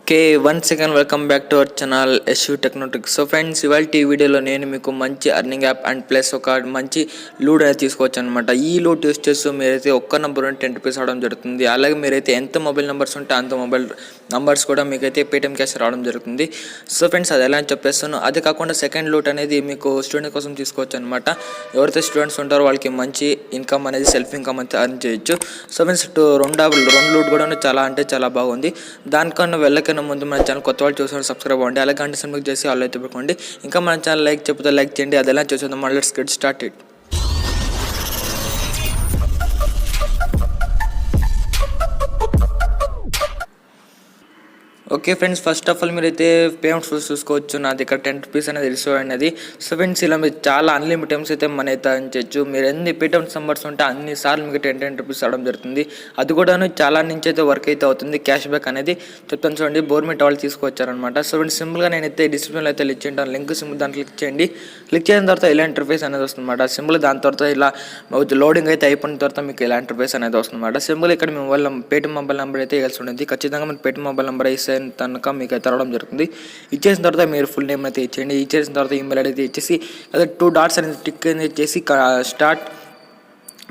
Okay, once again welcome back to our channel Yashu Techno. So friends, ఇవాల్టి వీడియోలో నేను మీకు మంచి ఎర్నింగ్ యాప్ అండ్ ప్లస్ ఒక మంచి లూడ్ అనేది తీసుకోవచ్చు అనమాట. ఈ లూడ్ యూస్ చేస్తూ మీరైతే ఒక్క నెంబర్ నుండి 10 రూపీస్ రావడం జరుగుతుంది. అలాగే మీరైతే ఎంత మొబైల్ నెంబర్స్ ఉంటే అంత మొబైల్ నంబర్స్ కూడా మీకైతే పేటిఎం క్యాష్ రావడం జరుగుతుంది. సో ఫ్రెండ్స్, అది ఎలా అని చెప్పేస్తాను. అది కాకుండా సెకండ్ లూట్ అనేది మీకు స్టూడెంట్ కోసం తీసుకోవచ్చు అనమాట. ఎవరైతే స్టూడెంట్స్ ఉంటారో వాళ్ళకి మంచి ఇన్కమ్ అనేది సెల్ఫ్ ఇన్కమ్ అయితే అర్న్ చేయొచ్చు. సో ఫ్రెండ్స్, రెండు లూట్ కూడా చాలా బాగుంది. దానికన్నా వెళ్ళక ముందు మన ఛానల్ కొత్త వాళ్ళు చూసి సబ్స్క్రైబ్ అవ్వండి. అలాగే గంట సింబల్ చేసి ఆల్ అయితే పెట్టుకోండి. ఇంకా మన ఛానల్ లైక్ చెప్తే లైక్ చేయండి. అది ఎలా చూసేద్దాం. Let's get started. Okay friends, first of all మీరైతే పేమెంట్స్ చూసుకోవచ్చు. నాది ఇక్కడ 10 రూపీస్ అనేది రిసీవ్ అయినది. సో ఫ్రెండ్స్, ఇలా మీరు చాలా అన్లిమిటెడ్ టైమ్స్ అయితే మనీ అయితే అర్న్ చేయొచ్చు. మీరు ఎన్ని పేటిఎం నెంబర్స్ ఉంటే అన్ని సార్లు మీకు 10 రూపీస్ అవడం జరుగుతుంది. అది కూడా చాలా నుంచి అయితే వర్క్ అయితే అవుతుంది. క్యాష్ బ్యాక్ అనేది చెప్తాను చూడండి. గవర్నమెంట్ వాళ్ళు తీసుకొచ్చారనమాట. సో ఫ్రెండ్స్, సింపుల్గా నేనైతే డిస్క్రిప్షన్లో అయితే లింక్ చేయండి. లింక్ సింపుల్ దాంట్లో క్లిక్ చేయండి. క్లిక్ చేసిన తర్వాత ఇలా ఇంటర్ఫేస్ అనేది వస్తుందన్నమాట. సింపుల్ దాని తర్వాత ఇలా లోడింగ్ అయితే అయిపోయిన తర్వాత మీకు ఇలా ఇంటర్ఫేస్ అనేది వస్తుందన్నమాట. సింపుల్ ఇక్కడ మీ మొబైల్ పేటిఎం మొబైల్ నెంబర్ అయితే ఇవ్వాల్సి ఉంటుంది. ఖచ్చితంగా మీరు పేటిఎం మొబైల్ నెంబర్ ఇస్తే తనక మీకు అయితే రావడం జరుగుతుంది. ఇచ్చేసిన తర్వాత మీరు ఫుల్ నేమ్ అయితే ఇచ్చేయండి. ఇచ్చేసిన తర్వాత ఈమెయిల్ ఐడి అయితే ఇచ్చేసి అదే 2 డాట్స్ అనేది టిక్ అనేది చేసి స్టార్ట్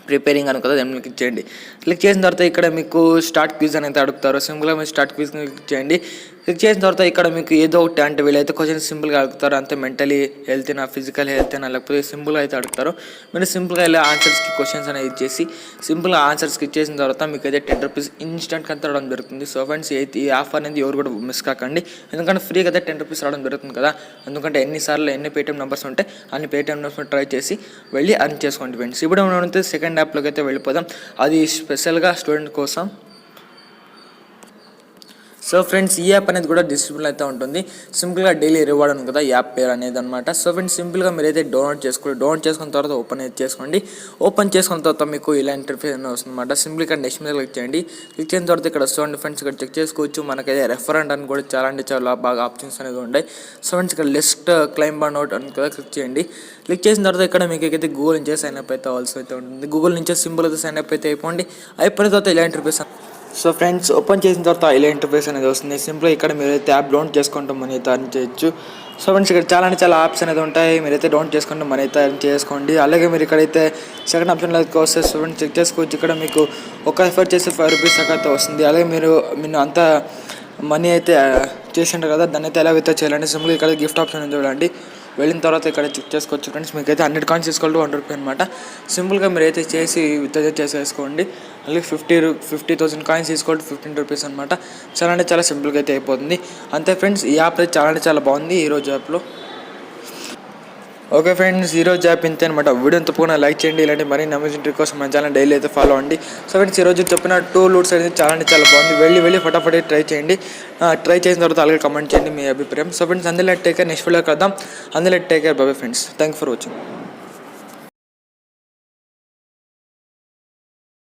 ప్రిపేరింగ్ అని కదా దాన్ని క్లిక్ చేయండి. క్లిక్ చేసిన తర్వాత ఇక్కడ మీకు స్టార్ట్ క్విజ్ అనేది అడుగుతారు. సింపుల్గా మీరు స్టార్ట్ క్విజ్ క్లిక్ చేయండి. క్లిక్ చేసిన తర్వాత ఇక్కడ మీకు ఏదో ఒకటి అంటే వీళ్ళైతే క్వశ్చన్ సింపుల్గా అడుగుతారు. అంతే మెంటలీ హెల్తేనా, ఫిజికల్ హెల్తేనా, లేకపోతే సింపుల్గా అయితే అడుగుతారు. మీరు సింపుల్గా ఇలా ఆన్సర్స్కి క్వశ్చన్స్ అనేది ఇచ్చేసి సింపుల్గా ఆన్సర్స్కి ఇచ్చేసిన తర్వాత మీకు అయితే 10 రూపీస్ ఇన్స్టెంట్గా అయితే రావడం జరుగుతుంది. సో ఫ్రెండ్స్, ఈ ఆఫర్ అనేది ఎవరు కూడా మిస్ కాకండి. ఎందుకంటే ఫ్రీగా అయితే 10 రూపీస్ రావడం జరుగుతుంది కదా. ఎందుకంటే ఎన్ని పేటిఎం నెంబర్స్ ఉంటే అన్ని పేటిఎం నెంబర్స్ ట్రై చేసి వెళ్ళి అర్న్ చేసుకోండి ఫ్రెండ్స్. ఇప్పుడు మనం సెకండ్ యాప్లోకి అయితే వెళ్ళిపోదాం. అది స్పెషల్గా స్టూడెంట్ కోసం. సో ఫ్రెండ్స్, ఈ యాప్ అనేది కూడా డిస్క్రిప్షన్లో అయితే ఉంటుంది. సింపుల్గా డైలీ రివార్డ్ ఉంది కదా, యాప్ పేరు అనేది అనమాట. సో ఫ్రెండ్స్, సింపుల్గా మీరైతే డౌన్లోడ్ చేసుకున్న తర్వాత ఓపెన్ అయితే చేసుకోండి. ఓపెన్ చేసుకున్న తర్వాత మీకు ఇలా ఇంటర్ఫేస్ అనేది వస్తుందన్నమాట. సింపుల్ ఇక్కడ నెక్స్ట్ మీద క్లిక్ చేయండి. క్లిక్ చేసిన తర్వాత ఇక్కడ చూడండి ఫ్రెండ్స్, ఇక్కడ చెక్ చేసుకోవచ్చు. మనకైతే రెఫరెంట్ అని కూడా చాలా బాగా ఆప్షన్స్ అనేది ఉంటాయి. సో ఫ్రెండ్స్, ఇక్కడ లిస్ట్ క్లైమ్ బర్న్ అవుట్ అని కూడా క్లిక్ చేయండి. క్లిక్ చేసిన తర్వాత ఇక్కడ మీకు అయితే గూగుల్ నుంచే సైన్ అప్ అయితే అవ్వాల్సి అయితే ఉంటుంది. గూగుల్ నుంచే సింపుల్ అయితే సైన్ అప్ అయితే అయిపోయిన తర్వాత ఇలా ఇంటర్ఫేస్. సో ఫ్రెండ్స్, ఓపెన్ చేసిన తర్వాత ఇలా ఇంటర్ఫేస్ అనేది వస్తుంది. సింపుల్గా ఇక్కడ మీరైతే యాప్ డౌన్లోడ్ చేసుకుంటాం మనీ అయితే అర్న్ చేయొచ్చు. సో ఫ్రెండ్స్, ఇక్కడ చాలా యాప్స్ అనేది ఉంటాయి. మీరైతే డౌన్లోడ్ చేసుకుంటే మనీ అయితే అర్న్ చేసుకోండి. అలాగే మీరు ఇక్కడైతే సెకండ్ ఆప్షన్లో వస్తే స్టూడెంట్ చెక్ చేసుకోవచ్చు. ఇక్కడ మీకు ఒక ఎఫర్ట్ చేసి 5 రూపీస్ దాకా అయితే వస్తుంది. అలాగే మీరు అంత మనీ అయితే చేసింటారు కదా, దాన్ని అయితే ఎలా విత్డ్రా చేయాలంటే సింపుల్గా ఇక్కడ గిఫ్ట్ ఆప్షన్ చూడండి. వెళ్ళిన తర్వాత ఇక్కడ చెక్ చేసుకోవచ్చు ఫ్రెండ్స్. మీకైతే 100 కాయిన్స్ తీసుకోవాలి 100 రూపీ అనమాట. సింపుల్గా మీరైతే చేసి విత్డ్రా చేసేసుకోండి. అలాగే 50,000 కాయిన్స్ తీసుకోవాలి 15 రూపీస్ అనమాట. చాలా సింపుల్గా అయితే అయిపోతుంది. అంతే ఫ్రెండ్స్, ఈ యాప్ అయితే చాలా బాగుంది ఈరోజు యాప్లో. ఓకే ఫ్రెండ్స్, ఈరోజు యాప్ ఇంతే అనమాట. వీడియోని తప్పకుండా లైక్ చేయండి. ఇలాంటి మరిన్ని అమేజింగ్ ట్రిక్ కోసం మన ఛానల్ డైలీ అయితే ఫాలో అవ్వండి. సో ఫ్రెండ్స్, ఈరోజు చెప్పిన 2 లూట్స్ అనేది చాలా బాగుంది. వెళ్ళి ఫటాఫట్ ట్రై చేయండి. ట్రై చేసిన తర్వాత అలాగే కమెంట్ చేయండి మీ అభిప్రాయం. సో ఫ్రెండ్స్, అందులో టేక్ కేర్. నెక్స్ట్ వీడియో కలుద్దాం. అందులో take care. Bye friends. Thank for watching.